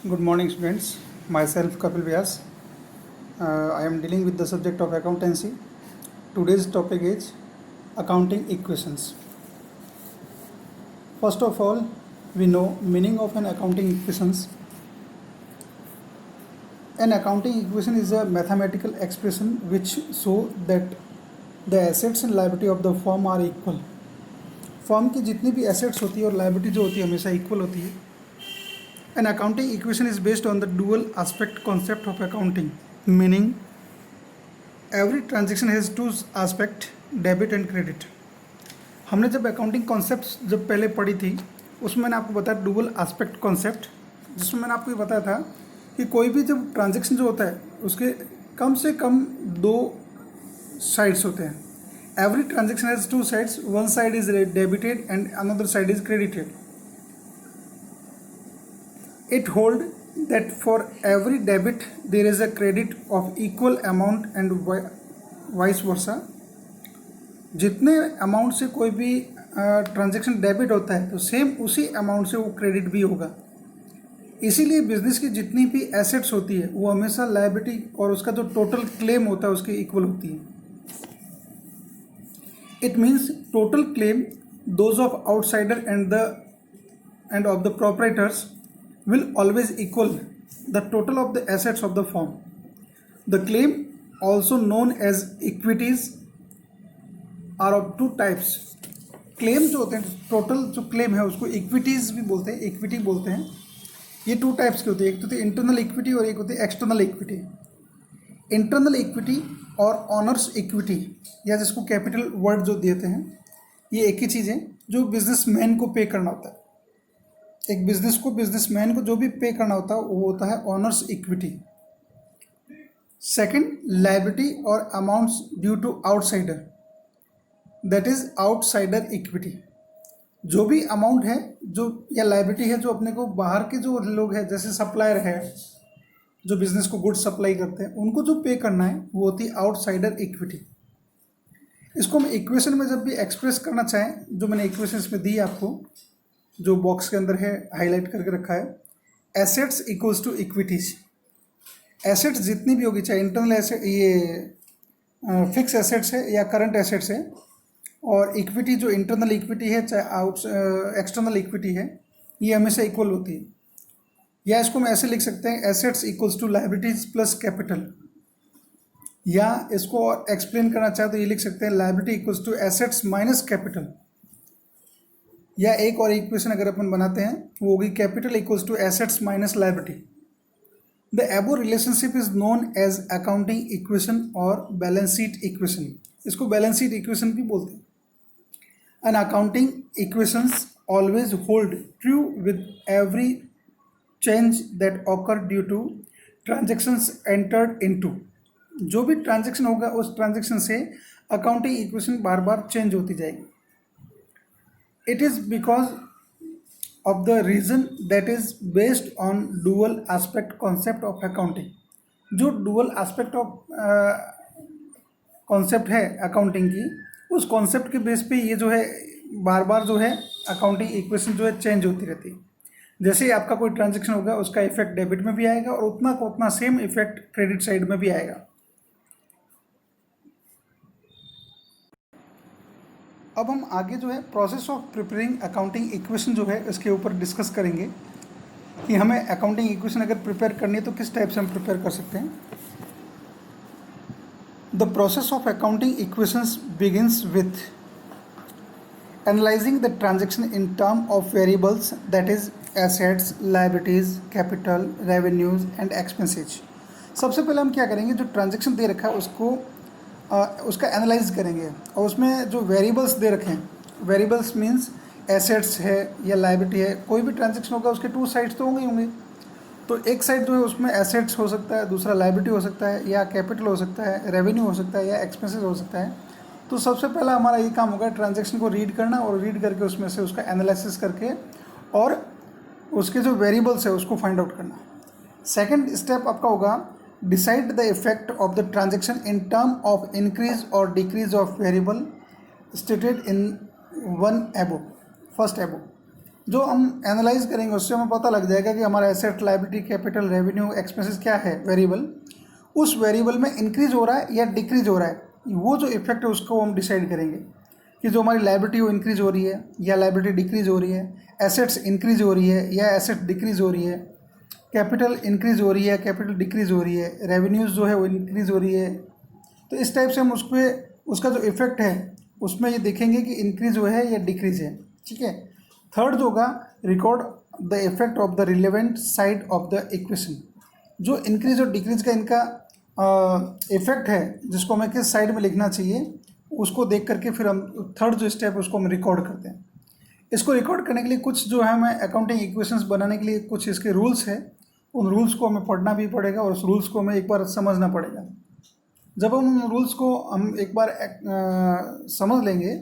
Good morning, students. Myself Kapil Vyas. I am dealing with the subject of accountancy. Today's topic is accounting equations. First of all, we know meaning of an accounting equations. An accounting equation is a mathematical expression which show that the assets and liability of the firm are equal. Firm की जितनी भी assets होती है और liability जो होती है हमेशा इक्वल होती है. An accounting equation is based on the dual aspect concept of accounting, meaning every transaction has two aspect, debit and credit. हमने जब अकाउंटिंग कॉन्सेप्ट जब पहले पढ़ी थी उसमें मैंने आपको बताया डुअल एस्पेक्ट कॉन्सेप्ट, जिसमें मैंने आपको ये बताया था कि कोई भी जब ट्रांजैक्शन जो होता है उसके कम से कम दो साइड्स होते हैं. Every transaction has two sides, one side is debited and another side is credited. It hold that for every debit there is a credit of equal amount and vice versa. जितने amount से कोई भी transaction debit होता है तो same उसी amount से वो क्रेडिट भी होगा. इसीलिए बिजनेस की जितनी भी एसेट्स होती है वो हमेशा लायबिलिटी और उसका जो टोटल क्लेम होता है उसके इक्वल होती है. It means total claim those of outsider end of the proprietors will always equal the total of the assets of the firm. The claim, also known as equities, are of two types. Claim जो होते हैं, total जो claim है उसको equities भी बोलते हैं, equity बोलते हैं. ये टू टाइप्स की होती है, एक तो होती है इंटरनल इक्विटी और एक होती है एक्सटर्नल इक्विटी. इंटरनल इक्विटी और ऑनर्स इक्विटी या जिसको कैपिटल वर्ड जो देते हैं, ये एक ही चीज़ है जो बिजनेसमैन को पे करना होता है. एक बिजनेसमैन को जो भी पे करना होता है वो होता है ऑनर्स इक्विटी. सेकंड, लायबिलिटी और amounts due to outsider, that is outsider equity. जो भी अमाउंट है जो या लायबिलिटी है जो अपने को बाहर के जो लोग हैं जैसे सप्लायर है जो बिजनेस को गुड्स सप्लाई करते हैं उनको जो पे करना है वो होती है आउटसाइडर इक्विटी. इसको हम इक्वेशन में जब भी एक्सप्रेस करना चाहें, जो मैंने इक्वेशन इसमें दी आपको जो बॉक्स के अंदर है हाईलाइट करके रखा है, assets equals to equities. Assets जितनी भी होगी, चाहे इंटरनल एसेट ये फिक्स एसेट्स है या करंट एसेट्स है, और इक्विटी जो इंटरनल इक्विटी है चाहे एक्सटर्नल इक्विटी है, ये हमेशा इक्वल होती है. या इसको हम ऐसे लिख सकते हैं, assets equals to liabilities plus capital. या इसको और एक्सप्लेन करना चाहे तो ये लिख सकते हैं liability equals to assets minus capital. या एक और इक्वेशन अगर अपन बनाते हैं वो होगी capital equals to assets minus liability. The above relationship is known as accounting equation और बैलेंस शीट इक्वेशन. इसको बैलेंस शीट इक्वेशन भी बोलते हैं. An accounting equations always hold true with every change that occur due to transactions entered into. जो भी transaction होगा उस transaction से अकाउंटिंग इक्वेशन बार बार चेंज होती जाएगी. It is because of the reason that is based on dual aspect concept of accounting. जो dual aspect of concept है accounting की, उस concept के बेस पे ये जो है बार बार जो है accounting equation जो है चेंज होती रहती है. जैसे ही आपका कोई ट्रांजेक्शन होगा उसका इफेक्ट डेबिट में भी आएगा और उतना को उतना सेम इफेक्ट क्रेडिट साइड में भी आएगा. अब हम आगे जो है process of preparing accounting equation जो है इसके ऊपर डिस्कस करेंगे कि हमें अकाउंटिंग इक्वेशन अगर प्रिपेयर करनी है तो किस टाइप से हम प्रिपेयर कर सकते हैं. The process of accounting equations begins with analysing the transaction in term of variables that is assets, liabilities, capital, revenues and expenses. सबसे पहले हम क्या करेंगे, जो ट्रांजैक्शन दे रखा है उसका एनालाइज करेंगे और उसमें जो वेरिएबल्स दे रखे हैं, वेरिएबल्स मींस एसेट्स है या लायबिलिटी है, कोई भी ट्रांजैक्शन होगा उसके टू साइड्स तो होंगे. तो एक साइड जो है उसमें एसेट्स हो सकता है, दूसरा लायबिलिटी हो सकता है, या कैपिटल हो सकता है, रेवेन्यू हो सकता है, या एक्सपेंसेस हो सकता है. तो सबसे पहला हमारा ये काम होगा ट्रांजैक्शन को रीड करना और रीड करके उसमें से उसका एनालिसिस करके और उसके जो वेरिएबल्स है उसको फाइंड आउट करना. सेकेंड स्टेप आपका होगा decide the effect of the transaction in term of increase or decrease of variable stated in one above, first above. जो हम एनालाइज करेंगे उससे हमें पता लग जाएगा कि हमारा asset, liability, capital, revenue, expenses क्या है वेरिएबल, उस वेरिएबल में इंक्रीज हो रहा है या डिक्रीज हो रहा है, वो जो इफेक्ट है उसको हम डिसाइड करेंगे कि जो हमारी लायबिलिटी वो इंक्रीज हो रही है या लायबिलिटी डिक्रीज हो रही है, एसेट्स इंक्रीज हो रही है या एसेट डिक्रीज हो रही है, कैपिटल इंक्रीज हो रही है, कैपिटल डिक्रीज हो रही है, रेवेन्यूज़ जो है वो इंक्रीज हो रही है। तो इस टाइप से हम उसका जो इफेक्ट है उसमें ये देखेंगे कि इंक्रीज हुआ है या डिक्रीज है। ठीक है। थर्ड जो होगा, record the effect of the relevant side of the equation. जो इंक्रीज और डिक्रीज का इनका इफेक्ट है, जिसको हमें किस साइड में लिखना चाहिए, उसको देख करके फिर हम थर्ड जो स्टेप है उसको हम रिकॉर्ड करते हैं। इसको रिकॉर्ड करने के लिए कुछ जो है हमें अकाउंटिंग इक्वेशंस बनाने के लिए कुछ इसके रूल्स है, उन रूल्स को हमें पढ़ना भी पड़ेगा और उस रूल्स को हमें एक बार समझना पड़ेगा। जब हम उन रूल्स को एक बार समझ लेंगे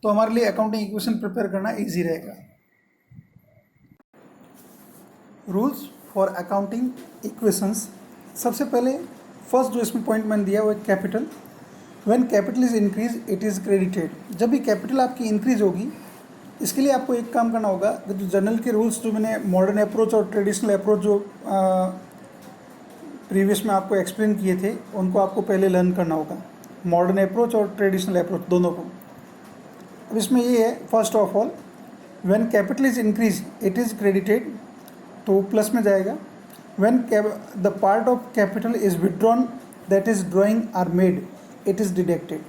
तो हमारे लिए अकाउंटिंग इक्वेशन प्रिपेयर करना इजी रहेगा। Rules for accounting equations. सबसे पहले फर्स्ट जो इसमें पॉइंट मैंने दिया वो है capital. When capital is increase it is credited. जब भी कैपिटल आपकी इंक्रीज होगी, इसके लिए आपको एक काम करना होगा। जो जनरल के रूल्स जो मैंने मॉडर्न अप्रोच और ट्रेडिशनल अप्रोच जो प्रीवियस में आपको एक्सप्लेन किए थे, उनको आपको पहले लर्न करना होगा, मॉडर्न अप्रोच और ट्रेडिशनल अप्रोच दोनों को। अब इसमें ये है, first of all when capital is increase it is credited, तो प्लस में जाएगा। When the part of capital is withdrawn that is drawing are made it is deducted.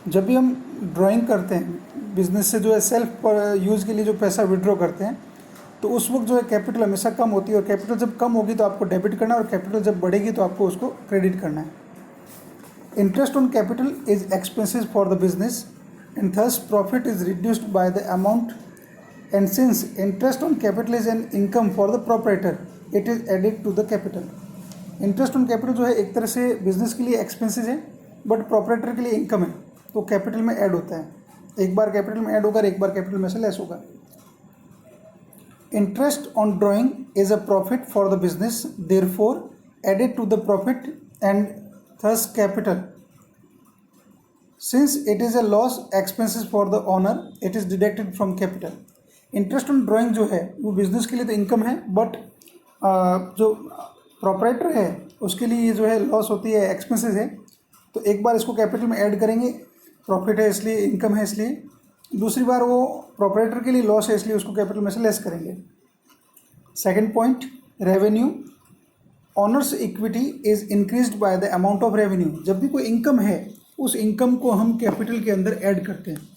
जब भी हम ड्राइंग करते हैं बिजनेस से, जो है सेल्फ यूज़ के लिए जो पैसा विड्रॉ करते हैं, तो उस वक्त जो है कैपिटल हमेशा कम होती है, और कैपिटल जब कम होगी तो आपको डेबिट करना है, और कैपिटल जब बढ़ेगी तो आपको उसको क्रेडिट करना है। Interest on capital is expenses for the business and thus profit is reduced by the amount, and since interest on capital is an income for the proprietor it is added to the capital. Interest on capital जो है एक तरह से business के लिए expenses है, but proprietor के लिए इनकम है, तो कैपिटल में ऐड होता है। एक बार कैपिटल में ऐड होगा, एक बार कैपिटल में से लेस होगा। Interest on drawing is a profit for the business, therefore added to the profit and thus capital. Since it is a loss expenses for the owner it is deducted from capital. Interest on drawing जो है वो business के लिए तो income है, but जो proprietor है उसके लिए ये जो है लॉस होती है, एक्सपेंसेस है, तो एक बार इसको कैपिटल में ऐड करेंगे, प्रॉफिट है इसलिए, इनकम है इसलिए। दूसरी बार वो प्रोपराइटर के लिए लॉस है इसलिए उसको कैपिटल में से लेस करेंगे। Second point, revenue. Honours equity is increased by the amount of revenue. जब भी कोई इनकम है, उस इनकम को हम कैपिटल के अंदर ऐड करते हैं,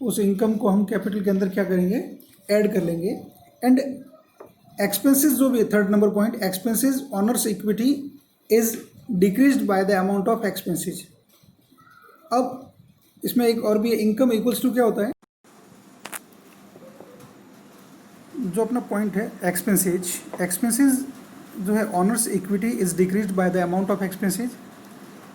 उस इनकम को हम कैपिटल के अंदर क्या करेंगे, ऐड कर लेंगे। एंड एक्सपेंसेस जो भी है, third number point, expenses honours equity is decreased by the amount of expenses. अब इसमें एक और भी है, इनकम इक्वल्स टू क्या होता है, जो अपना पॉइंट है एक्सपेंसेज। एक्सपेंसेज जो है owners equity is decreased by the amount of expenses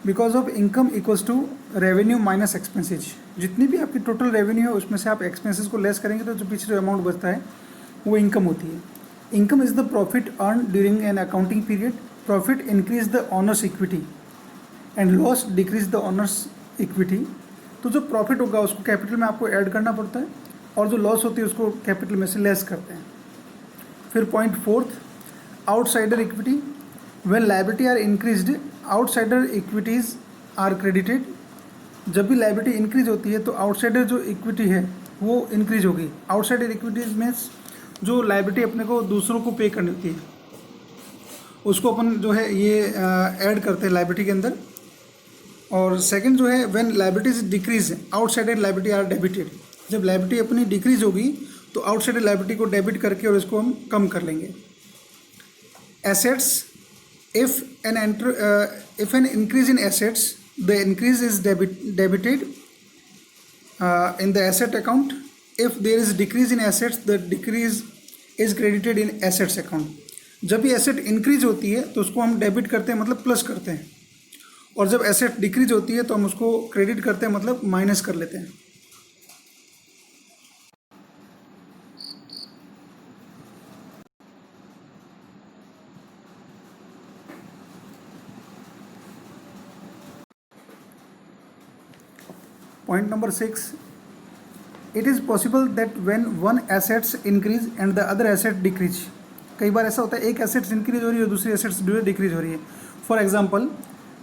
because of income equals to revenue minus expenses. जितनी भी आपकी टोटल रेवेन्यू है उसमें से आप एक्सपेंसेस को लेस करेंगे तो जो पीछे जो अमाउंट बचता है वो इनकम होती है। Income is the profit earn during an accounting period. Profit increase the honours equity and loss decrease the honours equity. तो जो प्रॉफिट होगा उसको कैपिटल में आपको ऐड करना पड़ता है, और जो लॉस होती है उसको कैपिटल में से लेस करते हैं। फिर point fourth, outsider equity. When liability are increased outsider equities are credited. जब भी लायबिलिटी इंक्रीज होती है तो आउटसाइडर जो इक्विटी है वो इंक्रीज होगी। आउटसाइडर इक्विटीज मीन्स जो लायबिलिटी अपने को दूसरों को पे करनी होती है, उसको अपन जो है ये ऐड करते हैं लायबिलिटी के अंदर। और सेकंड जो है, when liabilities decrease outsider liability are debited. जब लायबिलिटी अपनी डिक्रीज होगी तो आउटसाइडर लायबिलिटी को डेबिट करके और इसको हम कम कर लेंगे। Assets, if an increase in assets the increase is debited in the asset account. If there is decrease in assets the decrease is credited in assets account. जब भी एसेट इंक्रीज होती है तो उसको हम डेबिट करते हैं, मतलब प्लस करते हैं, और जब एसेट डिक्रीज होती है तो हम उसको क्रेडिट करते हैं, मतलब माइनस कर लेते हैं। Point number 6, it is possible that when one assets increase and the other asset decrease. कई बार ऐसा होता है एक एसेट्स इंक्रीज हो रही है और दूसरी एसेट्स डिक्रीज हो रही है। For example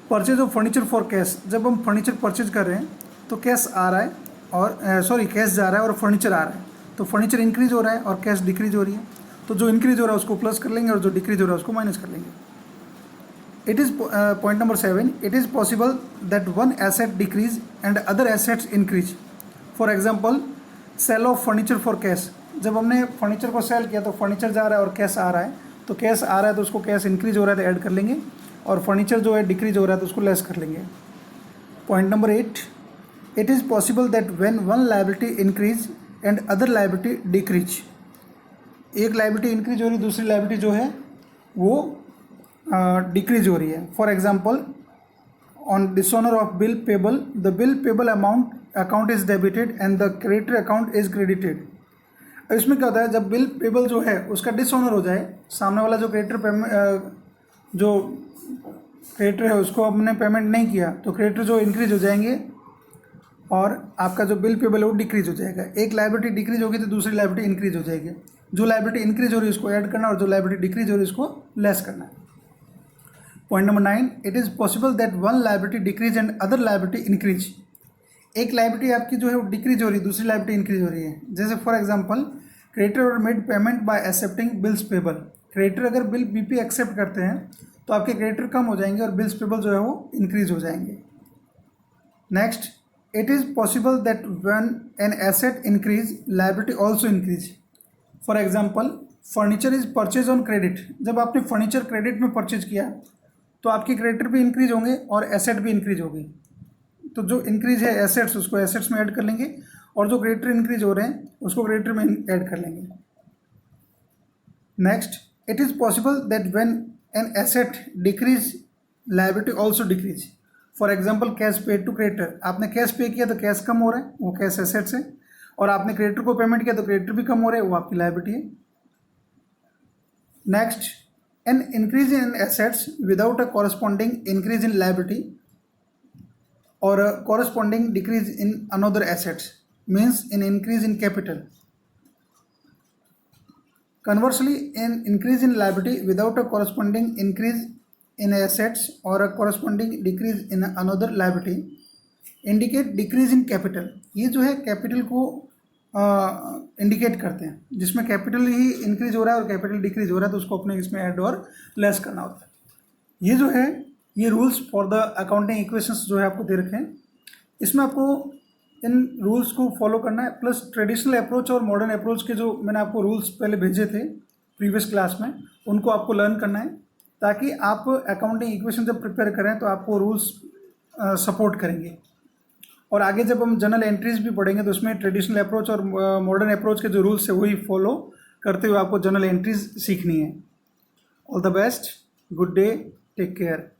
purchase of furniture for cash, जब हम फर्नीचर परचेज कर रहे हैं तो कैश आ रहा है और कैश जा रहा है और फर्नीचर आ रहा है, तो फर्नीचर इंक्रीज हो रहा है और कैश डिक्रीज हो रही है। तो जो इंक्रीज हो रहा है उसको प्लस कर लेंगे और जो डिक्रीज हो रहा है उसको माइनस कर लेंगे। It is point number 7, it is possible that one asset decrease and other assets increase. For example sale of furniture for cash, जब हमने फर्नीचर को सेल किया तो फर्नीचर जा रहा है और कैश आ रहा है, तो कैश आ रहा है तो उसको कैश इंक्रीज हो रहा है तो ऐड कर लेंगे, और फर्नीचर जो है डिक्रीज हो रहा है तो उसको लेस कर लेंगे। Point number 8, it is possible that when one liability increase and other liability decrease. एक लायबिलिटी इंक्रीज हो रही है, दूसरी लायबिलिटी जो है वो डिक्रीज हो रही है। For example on dishonour of bill payable, the bill payable account is debited and the creditor account is credited. इसमें क्या होता है, जब बिल पेबल जो है उसका डिसऑनर हो जाए, सामने वाला जो क्रेडिटर है उसको हमने पेमेंट नहीं किया, तो क्रेडिटर जो इंक्रीज हो जाएंगे और आपका जो बिल पेबल है वो डिक्रीज हो जाएगा। एक लायबिलिटी डिक्रीज होगी तो दूसरी लायबिलिटी इंक्रीज हो जाएगी। जो लायबिलिटी इंक्रीज हो रही है उसको ऐड करना और जो लायबिलिटी डिक्रीज हो रही है उसको लेस करना है। Point number 9, it is possible that one liability decrease and other liability increase. एक लायबिलिटी आपकी जो है वो डिक्रीज हो रही है, दूसरी लायबिलिटी इंक्रीज हो रही है। जैसे for example creditor made payment by accepting bills payable. Creditor अगर बिल बीपी एक्सेप्ट करते हैं तो आपके क्रेडिटर कम हो जाएंगे और बिल्स पेबल जो है वो इंक्रीज हो जाएंगे। Next, it is possible that when an asset increase liability also increase. For example furniture is purchase on credit, जब आपने फर्नीचर क्रेडिट में परचेज किया तो आपके क्रेडिटर भी इंक्रीज होंगे और एसेट भी इंक्रीज होगी। तो जो इंक्रीज है एसेट्स उसको एसेट्स में ऐड कर लेंगे और जो क्रेडिटर इंक्रीज हो रहे हैं उसको क्रेडिटर में ऐड कर लेंगे। Next, it is possible that when an asset decrease liability also decrease. For example cash paid to creditor, आपने कैश पे किया तो कैश कम हो रहा है, वो कैश एसेट्स है, और आपने क्रेडिटर को पेमेंट किया तो क्रेडिटर भी कम हो रहा है, वो आपकी लायबिलिटी है। Next, an increase in assets without a corresponding increase in liability or a corresponding decrease in another assets means an increase in capital. Conversely, an increase in liability without a corresponding increase in assets or a corresponding decrease in another liability indicate decrease in capital. ये जो है capital को indicate करते हैं, जिसमें capital ही increase हो रहा है और कैपिटल डिक्रीज हो रहा है तो उसको अपने इसमें ऐड और लेस करना होता है। ये जो है ये rules for the accounting equations जो है आपको दे रखे हैं, इसमें आपको इन रूल्स को फॉलो करना है, प्लस ट्रेडिशनल अप्रोच और मॉडर्न अप्रोच के जो मैंने आपको रूल्स पहले भेजे थे प्रीवियस क्लास में उनको आपको लर्न करना है, ताकि आप अकाउंटिंग इक्वेशन जब प्रिपेयर करें तो आपको रूल्स सपोर्ट करेंगे। और आगे जब हम जनरल एंट्रीज भी पढ़ेंगे तो उसमें ट्रेडिशनल अप्रोच और मॉडर्न अप्रोच के जो रूल्स है वही फॉलो करते हुए आपको जनरल एंट्रीज सीखनी है। All the best, good day, take care.